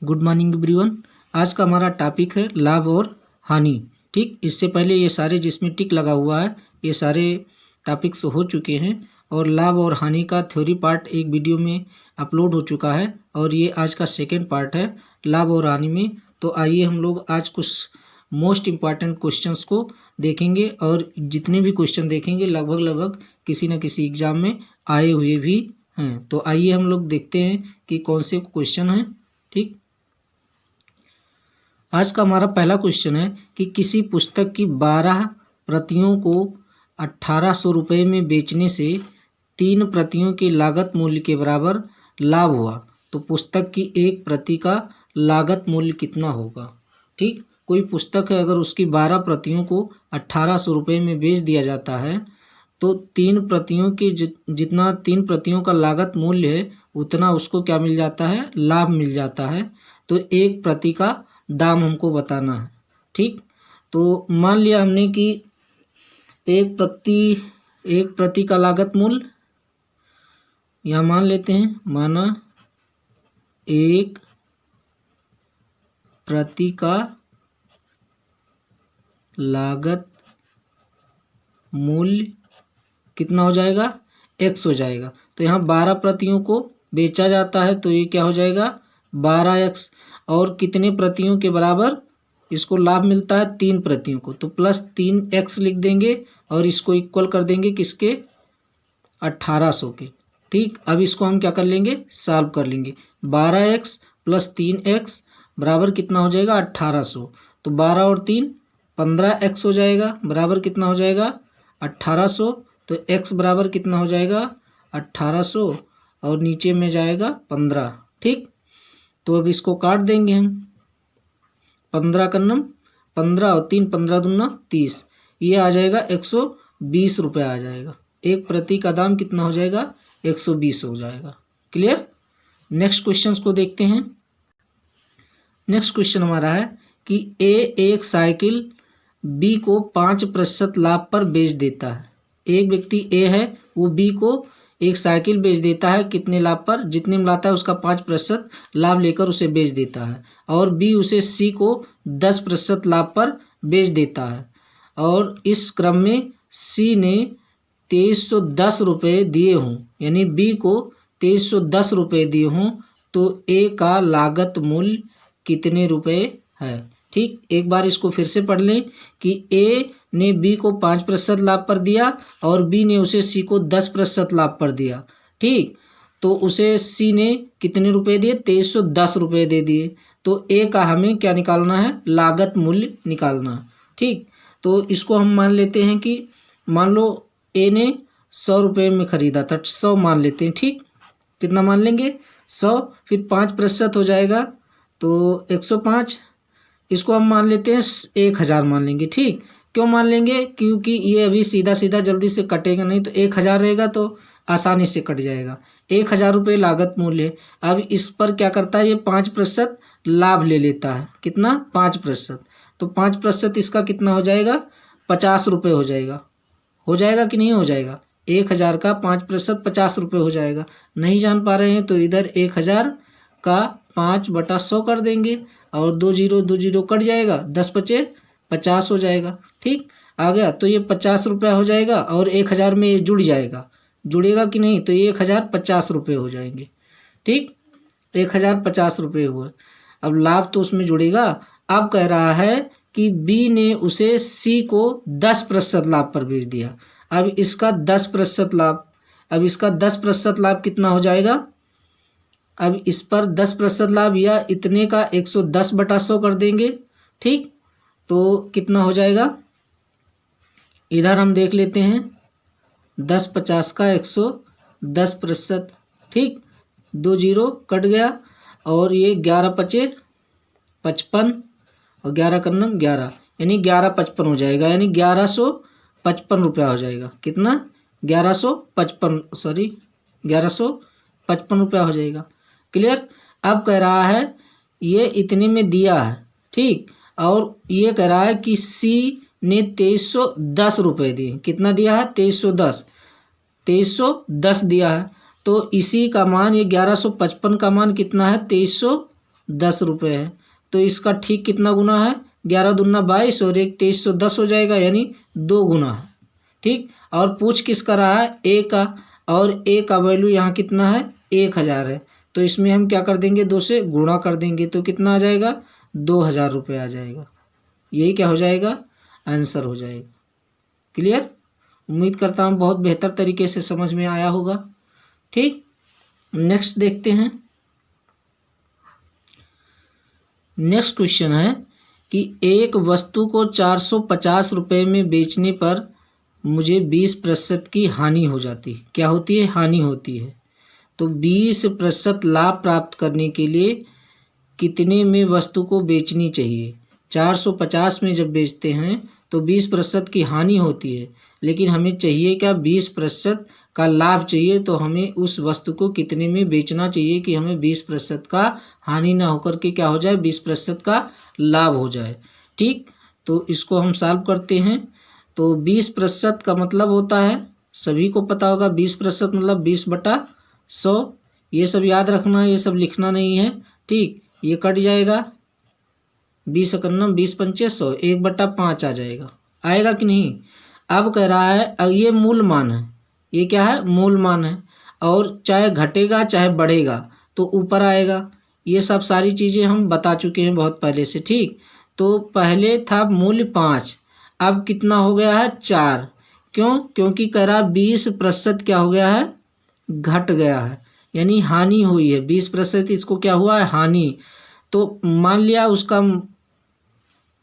Good morning everyone. आज का हमारा टॉपिक है लाभ और हानि। ठीक, इससे पहले ये सारे जिसमें टिक लगा हुआ है ये सारे टॉपिक्स हो चुके हैं और लाभ और हानि का थ्योरी पार्ट एक वीडियो में अपलोड हो चुका है और ये आज का सेकेंड पार्ट है लाभ और हानि में। तो आइए हम लोग आज कुछ मोस्ट इम्पॉर्टेंट क्वेश्चंस को देखेंगे और जितने भी क्वेश्चन देखेंगे लगभग किसी न किसी एग्जाम में आए हुए भी हैं। तो आइए हम लोग देखते हैं कि कौन से क्वेश्चन हैं। ठीक, आज का हमारा पहला क्वेश्चन है कि किसी पुस्तक की 12 प्रतियों को 1800 रुपये में बेचने से 3 प्रतियों की लागत मूल्य के बराबर लाभ हुआ तो पुस्तक की एक प्रति का लागत मूल्य कितना होगा। ठीक, कोई पुस्तक है, अगर उसकी 12 प्रतियों को 1800 रुपये में बेच दिया जाता है तो 3 प्रतियों की जितना 3 प्रतियों का लागत मूल्य है उतना उसको क्या मिल जाता है, लाभ मिल जाता है। तो एक प्रति का दाम हमको बताना है। ठीक, तो मान लिया हमने कि एक प्रति का लागत मूल्य यहाँ मान लेते हैं, माना एक प्रति का लागत मूल्य कितना हो जाएगा, x हो जाएगा। तो यहाँ 12 प्रतियों को बेचा जाता है तो ये क्या हो जाएगा 12x, और कितने प्रतियों के बराबर इसको लाभ मिलता है 3 प्रतियों को, तो प्लस 3x लिख देंगे और इसको इक्वल कर देंगे किसके 1800 के। ठीक, अब इसको हम क्या कर लेंगे, सॉल्व कर लेंगे। 12x प्लस 3x बराबर कितना हो जाएगा 1800, तो 12 और 3 15x हो जाएगा, बराबर कितना हो जाएगा 1800। तो x बराबर कितना हो जाएगा 1800 और नीचे में जाएगा 15। ठीक, तो अब इसको काट देंगे हम, 15 का नम 15 और 3 15 दूना 30, ये आ जाएगा 120 रुपये आ जाएगा। एक प्रति का दाम कितना हो जाएगा 120 हो जाएगा। क्लियर। नेक्स्ट क्वेश्चन को देखते हैं। नेक्स्ट क्वेश्चन हमारा है कि ए एक साइकिल बी को 5% लाभ पर बेच देता है। एक व्यक्ति ए है, वो बी को एक साइकिल बेच देता है, कितने लाभ पर, जितने में लाता है उसका 5% लाभ लेकर उसे बेच देता है, और बी उसे सी को 10% लाभ पर बेच देता है, और इस क्रम में सी ने 2310 रुपये दिए हों, यानी बी को 2310 रुपये दिए हों, तो ए का लागत मूल्य कितने रुपए है। ठीक, एक बार इसको फिर से पढ़ लें कि ए ने बी को 5% लाभ पर दिया और बी ने उसे सी को 10% लाभ पर दिया। ठीक, तो उसे सी ने कितने रुपए दिए, 2310 रुपये दे दिए, तो ए का हमें क्या निकालना है, लागत मूल्य निकालना है। ठीक, तो इसको हम मान लेते हैं कि मान लो ए ने 100 रुपये में ख़रीदा था, 100 मान लेते हैं। ठीक, कितना मान लेंगे 100, फिर 5% हो जाएगा तो 105, इसको हम मान लेते हैं 1000 मान लेंगे। ठीक, क्यों मान लेंगे, क्योंकि ये अभी सीधा जल्दी से कटेगा नहीं, तो 1000 रहेगा तो आसानी से कट जाएगा। 1000 रुपये लागत मूल्य है। अब इस पर क्या करता है, ये 5% लाभ ले लेता है, कितना 5%, तो 5% इसका कितना हो जाएगा 50 रुपये हो जाएगा। हो जाएगा कि नहीं हो जाएगा, 1000 का 5% 50 रुपये हो जाएगा। नहीं जान पा रहे हैं तो इधर 1000 का 5/100 कर देंगे और 2 0 कट जाएगा, 10 बचे 50 हो जाएगा। ठीक, आ गया, तो ये 50 रुपया हो जाएगा और 1000 में ये जुड़ जाएगा, जुड़ेगा कि नहीं, तो ये 1050 रुपये हो जाएंगे। ठीक, 1050 रुपये हुए। अब लाभ तो उसमें जुड़ेगा। अब कह रहा है कि बी ने उसे सी को 10% लाभ पर बेच दिया। अब इसका 10% लाभ, अब इसका 10% लाभ कितना हो जाएगा, अब इस पर 10% लाभ या इतने का 110/100 कर देंगे। ठीक, तो कितना हो जाएगा, इधर हम देख लेते हैं 10/50 का 110%। ठीक, 2 0 कट गया और ये 11×5 = 55 और 11 का 11, यानी 1155 हो जाएगा, यानी 1155 रुपया हो जाएगा। कितना 1155 रुपया हो जाएगा। क्लियर। अब कह रहा है ये इतने में दिया है। ठीक, और ये कह रहा है कि सी ने 2310 रुपये दिए। कितना दिया है 2310 दिया है, तो इसी का मान, ये 1155 का मान कितना है 2310 10 रुपये है। तो इसका ठीक कितना गुना है, 11 दूना 22 और 1 2310 हो जाएगा, यानी 2 गुना है। ठीक, और पूछ किसका रहा है, ए का, और ए का वैल्यू यहाँ कितना है, 1000 है। तो इसमें हम क्या कर देंगे, 2 से गुणा कर देंगे तो कितना आ जाएगा, 2000 रुपये आ जाएगा। यही क्या हो जाएगा, आंसर हो जाएगा। क्लियर, उम्मीद करता हूँ बहुत बेहतर तरीके से समझ में आया होगा। ठीक, नेक्स्ट देखते हैं। नेक्स्ट क्वेश्चन है कि एक वस्तु को 450 रुपये में बेचने पर मुझे 20% की हानि हो जाती है। क्या होती है, हानि होती है। तो 20% लाभ प्राप्त करने के लिए कितने में वस्तु को बेचनी चाहिए। 450 में जब बेचते हैं तो 20% की हानि होती है, लेकिन हमें चाहिए क्या, 20% का लाभ चाहिए। तो हमें उस वस्तु को कितने में बेचना चाहिए कि हमें 20% का हानि ना होकर के क्या हो जाए, 20% का लाभ हो जाए। ठीक, तो इसको हम सॉल्व करते हैं। तो 20% का मतलब होता है, सभी को पता होगा, 20% मतलब 20/100। ये सब याद रखना, ये सब लिखना नहीं है। ठीक, ये कट जाएगा, 20 एकन्नम 20 पंचे 100, 1/5 आ जाएगा। आएगा कि नहीं। अब कह रहा है, अब ये मूल मान है, ये क्या है, मूल मान है, और चाहे घटेगा चाहे बढ़ेगा तो ऊपर आएगा। ये सब सारी चीज़ें हम बता चुके हैं बहुत पहले से। ठीक, तो पहले था मूल्य 5, अब कितना हो गया है, 4। क्यों, क्योंकि कह रहा 20% क्या हो गया है, घट गया है, यानी हानि हुई है। 20% इसको क्या हुआ है, हानि। तो मान लिया उसका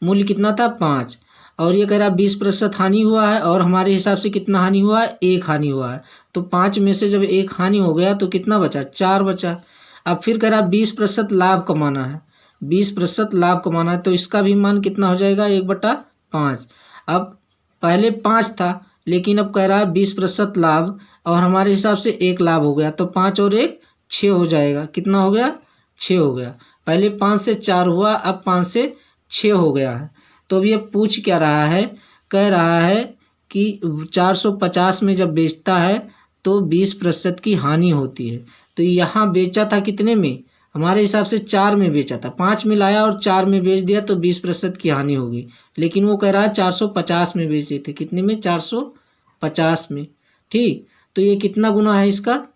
मूल्य कितना था, 5, और ये कह रहा 20% हानि हुआ है, और हमारे हिसाब से कितना हानि हुआ है, 1 हानि हुआ है। तो 5 में से जब 1 हानि हो गया तो कितना बचा, 4 बचा। अब फिर कह रहा 20% लाभ कमाना है, 20% लाभ कमाना है, तो इसका भी मान कितना हो जाएगा, 1/5। अब पहले 5 था, लेकिन अब कह रहा है 20% लाभ, और हमारे हिसाब से 1 लाभ हो गया, तो 5 और 1 6 हो जाएगा। कितना हो गया, 6 हो गया। पहले 5 से 4 हुआ, अब 5 से 6 हो गया है। तो अब ये पूछ क्या रहा है, कह रहा है कि 450 में जब बेचता है तो 20% की हानि होती है। तो यहाँ बेचा था कितने में, हमारे हिसाब से 4 में बेचा था, 5 में लाया और 4 में बेच दिया तो 20% की हानि होगी। लेकिन वो कह रहा है 450 में बेचे थे, कितने में, 450 में। ठीक, तो ये कितना गुना है इसका,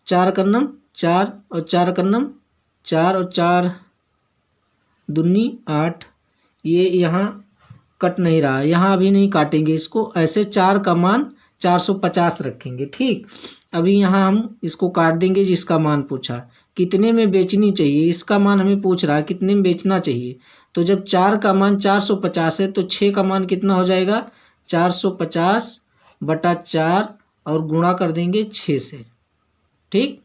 4 कन्नम 4 और 4 कन्नम 4 और 4 दूनी 8। ये यहाँ कट नहीं रहा, यहाँ अभी नहीं काटेंगे इसको, ऐसे 4 का मान 450 रखेंगे। ठीक, अभी यहाँ हम इसको काट देंगे। जिसका मान पूछा कितने में बेचनी चाहिए, इसका मान हमें पूछ रहा है कितने में बेचना चाहिए। तो जब 4 का मान 450 है तो 6 का मान कितना हो जाएगा, 450/4 और गुणा कर देंगे 6 से। ठीक,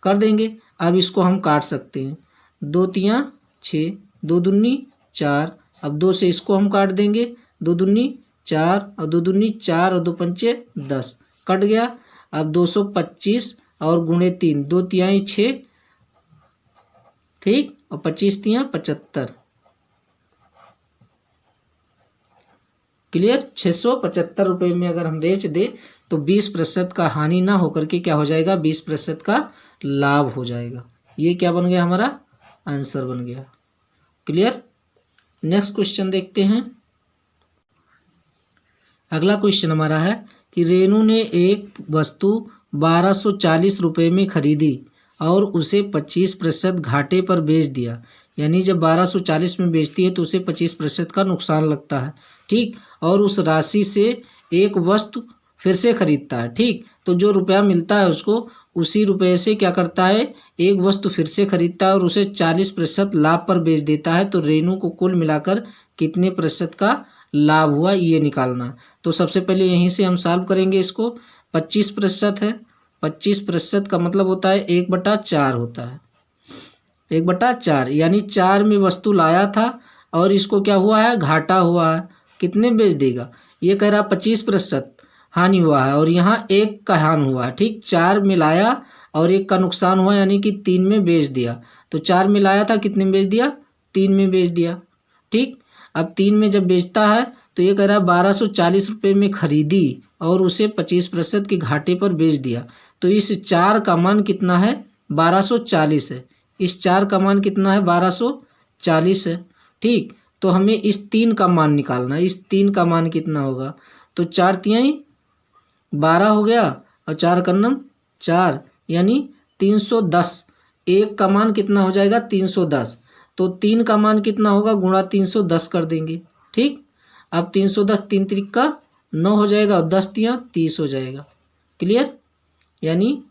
कर देंगे। अब इसको हम काट सकते हैं, 2 तियाँ 6, 2 दूनी 4। अब 2 से इसको हम काट देंगे, 2 दूनी 4 और 2 दूनी 4 और 2 पंचे 10, कट गया। अब 225 और गुणे 3, 2 तिहाई 6, ठीक, और 25 तियाँ 75। क्लियर, 675 रुपये में अगर हम बेच दे तो 20% का हानि ना होकर के क्या हो जाएगा, 20% का लाभ हो जाएगा। ये क्या बन गया, हमारा आंसर बन गया। क्लियर, नेक्स्ट क्वेश्चन देखते हैं। अगला क्वेश्चन हमारा है कि रेनू ने एक वस्तु 1240 रुपये में खरीदी और उसे 25% घाटे पर बेच दिया। यानी जब 1240 में बेचती है तो उसे 25% का नुकसान लगता है। ठीक, और उस राशि से एक वस्तु फिर से खरीदता है। ठीक, तो जो रुपया मिलता है उसको उसी रुपये से क्या करता है, एक वस्तु फिर से खरीदता है और उसे 40% लाभ पर बेच देता है। तो रेनू को कुल मिलाकर कितने प्रतिशत का लाभ हुआ, ये निकालना। तो सबसे पहले यहीं से हम सॉल्व करेंगे इसको। 25% है, 25% का मतलब होता है 1/4 होता है, 1/4, यानी 4 में वस्तु लाया था और इसको क्या हुआ है, घाटा हुआ है। कितने बेच देगा, ये कह रहा 25% हानि हुआ है और यहाँ 1 का हानि हुआ है। ठीक, 4 में लाया और 1 का नुकसान हुआ, यानी कि 3 में बेच दिया। तो 4 में लाया था, कितने में बेच दिया, 3 में बेच दिया। ठीक, अब 3 में जब बेचता है तो ये कह रहा है 1240 रुपये में खरीदी और उसे 25% के घाटे पर बेच दिया। तो इस 4 का मान कितना है, 1240 है। इस 4 का मान कितना है 1240 है। ठीक, तो हमें इस 3 का मान निकालना है। इस 3 का मान कितना होगा, तो 4 तिहाई 12 हो गया और 4 कन्नम 4 यानी 310। एक का मान कितना हो जाएगा 310, तो 3 का मान कितना होगा गुणा 310 कर देंगे। ठीक, अब 310 3 त्रिक 9 हो जाएगा और 10 तिया 30 हो जाएगा। क्लियर, यानी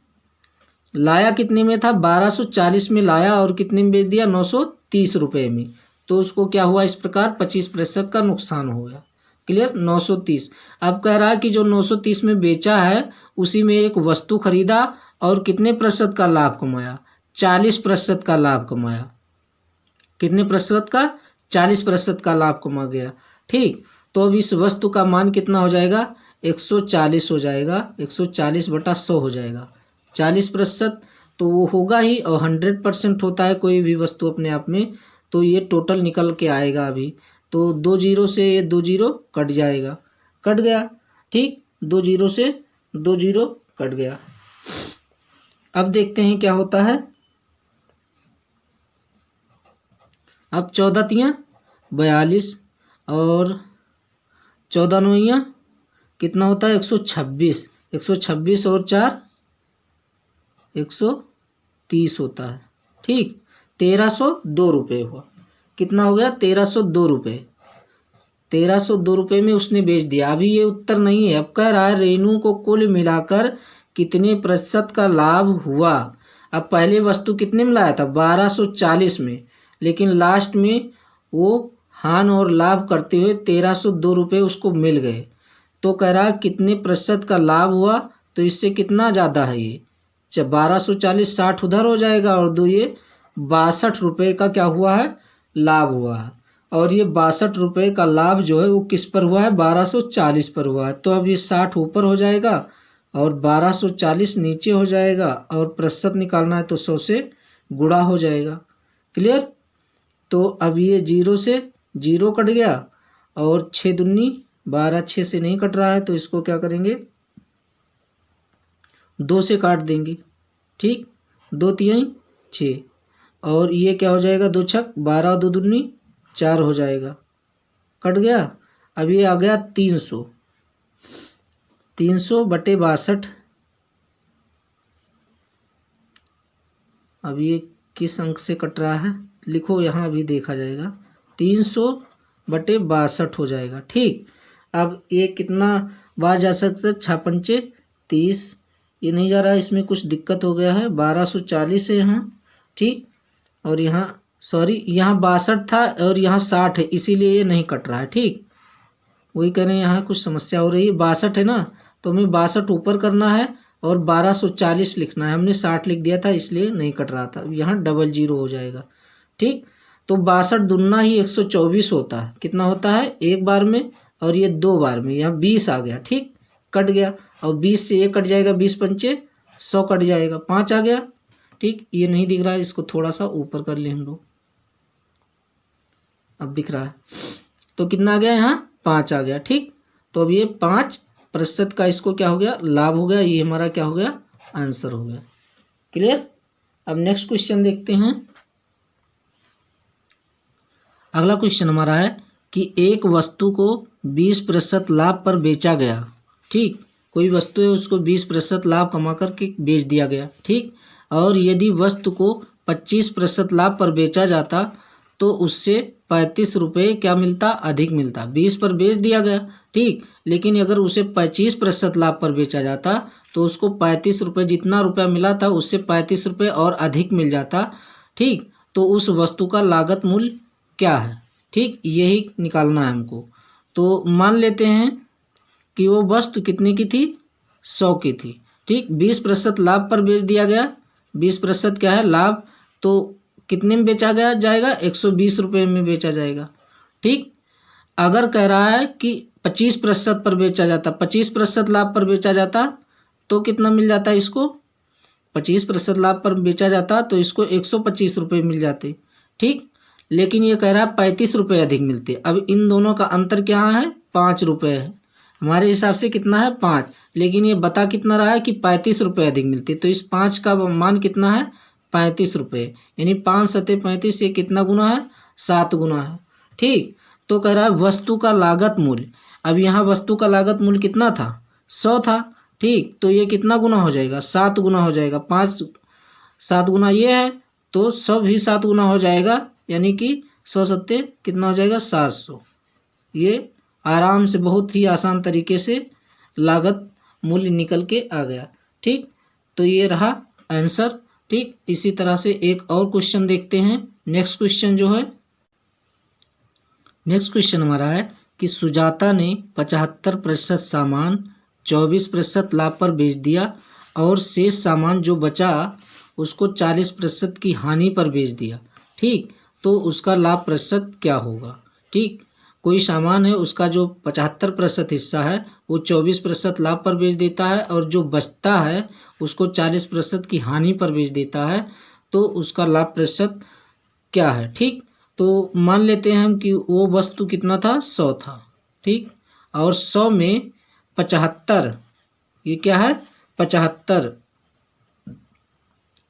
लाया कितने में था 1240 में लाया और कितने में बेच दिया 930 रुपये में, तो उसको क्या हुआ इस प्रकार 25% का नुकसान हो गया। क्लियर, 930। अब कह रहा है कि जो 930 में बेचा है उसी में एक वस्तु खरीदा और कितने प्रतिशत का लाभ कमाया, 40% का लाभ कमाया। कितने प्रतिशत का, 40% का लाभ कमा गया। ठीक, तो अब इस वस्तु का मान कितना हो जाएगा 140 हो जाएगा, 140/100 हो जाएगा। 40% तो वो होगा ही, और 100% होता है कोई भी वस्तु अपने आप में, तो ये टोटल निकल के आएगा अभी। तो 2 जीरो से ये 2 जीरो कट जाएगा, कट गया। ठीक, 2 जीरो से 2 जीरो कट गया। अब देखते हैं क्या होता है। अब 14 तियां 42 और 14 नौइयाँ कितना होता है 126। 126 और 4 130 होता है। ठीक, 1302 रुपये हुआ। कितना हो गया 1302 रुपये। 1302 रुपये में उसने बेच दिया। अभी ये उत्तर नहीं है, अब कह रहा है रेनू को कुल मिलाकर कितने प्रतिशत का लाभ हुआ। अब पहले वस्तु कितने में लाया था 1240 में, लेकिन लास्ट में वो हान और लाभ करते हुए 1302 रुपये उसको मिल गए। तो कह रहा है कितने प्रतिशत का लाभ हुआ, तो इससे कितना ज़्यादा है ये 1240, 60 उधर हो जाएगा और 2 ये 62 रुपये का क्या हुआ है लाभ हुआ है। और ये 62 रुपये का लाभ जो है वो किस पर हुआ है 1240 पर हुआ है। तो अब ये 60 ऊपर हो जाएगा और 1240 नीचे हो जाएगा, और प्रतिशत निकालना है तो 100 से गुणा हो जाएगा। क्लियर, तो अब ये 0 से 0 कट गया और 6 दूनी 12, 6 से नहीं कट रहा है तो इसको क्या करेंगे 2 से काट देंगे। ठीक, 2 तिहाई 6 और ये क्या हो जाएगा 2 छक 12, 2 दूनी 4 हो जाएगा, कट गया। अब ये आ गया 300, 300/62। अब ये किस अंक से कट रहा है लिखो यहाँ, अभी देखा जाएगा 300/62 हो जाएगा। ठीक, अब ये कितना बार जा सकता है 6 पंचे 30, ये नहीं जा रहा है, इसमें कुछ दिक्कत हो गया है। 1240 है यहाँ। ठीक, और यहाँ सॉरी यहाँ 62 था और यहाँ 60 है, इसीलिए ये नहीं कट रहा है। ठीक, वही कह रहे हैं यहाँ कुछ समस्या हो रही है। 62 है ना, तो हमें 62 ऊपर करना है और 1240 लिखना है। हमने 60 लिख दिया था इसलिए नहीं कट रहा था, यहाँ 00 हो जाएगा। ठीक, तो 62 दुना ही 124 होता है। कितना होता है एक बार में, और ये 2 बार में, यहाँ 20 आ गया। ठीक, कट गया और 20 से ये कट जाएगा, 20 पंचे 100 कट जाएगा, 5 आ गया। ठीक, ये नहीं दिख रहा है, इसको थोड़ा सा ऊपर कर ले हम लोग, अब दिख रहा है। तो कितना आ गया यहाँ 5 आ गया। ठीक, तो अब ये 5% का इसको क्या हो गया लाभ हो गया। ये हमारा क्या हो गया आंसर हो गया। क्लियर, अब नेक्स्ट क्वेश्चन देखते हैं। अगला क्वेश्चन हमारा है कि एक वस्तु को 20% लाभ पर बेचा गया। ठीक, कोई वस्तु है उसको 20% लाभ कमा करके बेच दिया गया। ठीक, और यदि वस्तु को 25% लाभ पर बेचा जाता तो उससे 35 रुपये क्या मिलता अधिक मिलता। 20 पर बेच दिया गया। ठीक, लेकिन अगर उसे 25% लाभ पर बेचा जाता तो उसको 35 रुपये, जितना रुपया मिला था उससे 35 रुपये और अधिक मिल जाता। ठीक, तो उस वस्तु का लागत मूल्य क्या है। ठीक, यही निकालना है हमको। तो मान लेते हैं कि वो वस्तु कितने की थी 100 की थी। ठीक, 20% लाभ पर बेच दिया गया। 20% क्या है लाभ, तो कितने में बेचा गया जाएगा 120 रुपये में बेचा जाएगा। ठीक, अगर कह रहा है कि 25% पर बेचा जाता, 25% लाभ पर बेचा जाता तो कितना मिल जाता है इसको, 25% लाभ पर बेचा जाता तो इसको 125 रुपये मिल जाते। ठीक, लेकिन ये कह रहा है 35 रुपये अधिक मिलते। अब इन दोनों का अंतर क्या है 5 रुपये है। हमारे हिसाब से कितना है 5, लेकिन ये बता कितना रहा है कि 35 रुपये अधिक मिलते। तो इस 5 का मान कितना है 35 रुपये, यानी 5 सत्ते 35, ये कितना गुना है? 7 गुना है। ठीक, तो कह रहा है वस्तु का लागत मूल्य। अब यहाँ वस्तु का लागत मूल्य कितना था? 100 था। ठीक, तो ये कितना गुना हो जाएगा? 7 गुना हो जाएगा। 5 7 गुना ये है, तो 100 भी 7 गुना हो जाएगा, यानी कि 100 सत्ते कितना हो जाएगा? 700। ये आराम से बहुत ही आसान तरीके से लागत मूल्य निकल के आ गया। ठीक, तो ये रहा आंसर। ठीक, इसी तरह से एक और क्वेश्चन देखते हैं। नेक्स्ट क्वेश्चन जो है, नेक्स्ट क्वेश्चन हमारा है कि सुजाता ने 75% सामान 24% लाभ पर बेच दिया और शेष सामान जो बचा उसको 40% की हानि पर बेच दिया। ठीक, तो उसका लाभ प्रतिशत क्या होगा? ठीक, कोई सामान है, उसका जो 75% हिस्सा है वो 24% लाभ पर बेच देता है और जो बचता है उसको 40% की हानि पर बेच देता है, तो उसका लाभ प्रतिशत क्या है? ठीक, तो मान लेते हैं हम कि वो वस्तु कितना था? 100 था। ठीक, और 100 में 75, ये क्या है? 75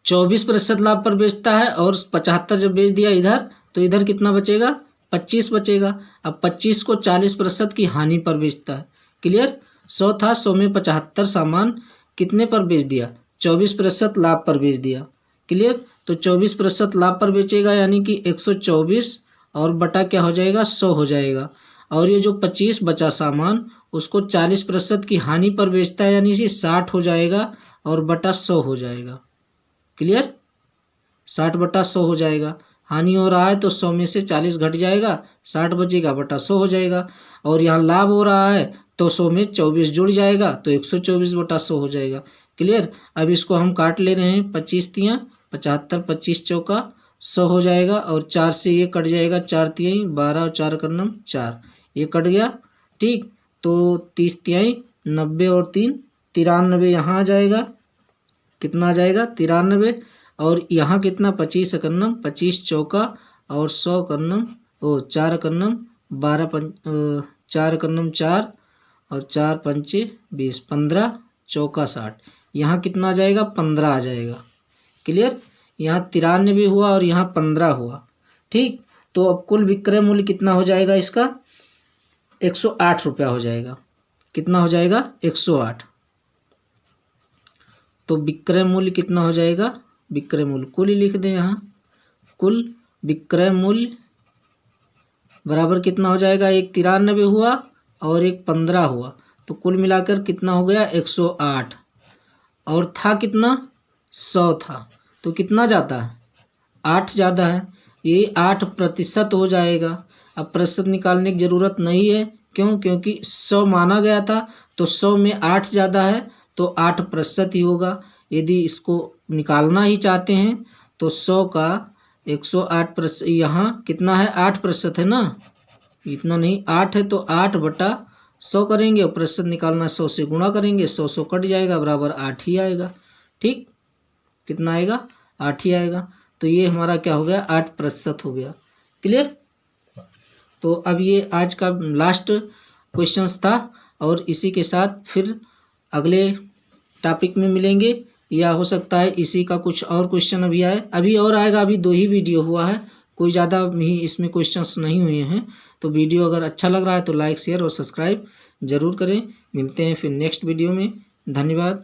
24% लाभ पर बेचता है और 75 जब बेच दिया इधर, तो इधर कितना बचेगा? 25 बचेगा। अब 25 को 40% की हानि पर बेचता है। क्लियर? 100 था, 100 में 75 सामान कितने पर बेच दिया? 24% लाभ पर बेच दिया। क्लियर? तो 24% लाभ पर बेचेगा, यानी कि 124 और बटा क्या हो जाएगा? 100 हो जाएगा। और ये जो 25 बचा सामान उसको 40% की हानि पर बेचता है, यानी कि 60 हो जाएगा और बटा 100 हो जाएगा। क्लियर? 60 बटा 100 हो जाएगा। हानि हो रहा है तो 100 में से 40 घट जाएगा, 60 बचेगा, बटा 100 हो जाएगा। और यहाँ लाभ हो रहा है तो 100 में 24 जुड़ जाएगा, तो 124 बटा 100 हो जाएगा। क्लियर? अब इसको हम काट ले रहे हैं। 25 तियाँ 75, 25 चौका 100 हो जाएगा और 4 से ये कट जाएगा, 4 तिहाई 12 और 4 करनम 4, ये कट गया। ठीक, तो 30 तिहाई 90 और 3 93, यहाँ आ जाएगा। कितना आ जाएगा? 93। और यहाँ कितना? 25 करनम 25 चौका और 100 करनम 4 करनम 12 4 करनम 4 और 4 पंचे 20, 15 चौका 60, यहाँ कितना आ जाएगा? 15 आ जाएगा। क्लियर? यहाँ 93 हुआ और यहाँ 15 हुआ। ठीक, तो अब कुल विक्रय मूल्य कितना हो जाएगा इसका? 108 रुपया हो जाएगा। कितना हो जाएगा? 108। तो विक्रय मूल्य कितना हो जाएगा? विक्रय मूल्य कुल ही लिख दें यहाँ। कुल विक्रय मूल्य बराबर कितना हो जाएगा? एक 93 हुआ और एक 15 हुआ, तो कुल मिलाकर कितना हो गया? 108। और था कितना? 100 था, तो कितना जाता है? 8 ज़्यादा है, ये 8% हो जाएगा। अब प्रतिशत निकालने की ज़रूरत नहीं है। क्यों? क्योंकि 100 माना गया था, तो 100 में 8 ज़्यादा है तो 8% ही होगा। यदि इसको निकालना ही चाहते हैं तो 100 का 108%, यहाँ कितना है? 8% है ना, इतना नहीं, 8 है, तो 8 बटा 100 करेंगे और प्रतिशत निकालना 100 से गुणा करेंगे, 100 कट जाएगा, बराबर 8 ही आएगा। ठीक, कितना आएगा? 8 ही आएगा। तो ये हमारा क्या हो गया? 8% हो गया। क्लियर? तो अब ये आज का लास्ट क्वेश्चंस था और इसी के साथ फिर अगले टॉपिक में मिलेंगे, या हो सकता है इसी का कुछ और क्वेश्चन अभी आए, अभी और आएगा। अभी 2 ही वीडियो हुआ है, कोई ज़्यादा भी इसमें क्वेश्चंस नहीं हुए हैं। तो वीडियो अगर अच्छा लग रहा है तो लाइक, शेयर और सब्सक्राइब जरूर करें। मिलते हैं फिर नेक्स्ट वीडियो में। धन्यवाद।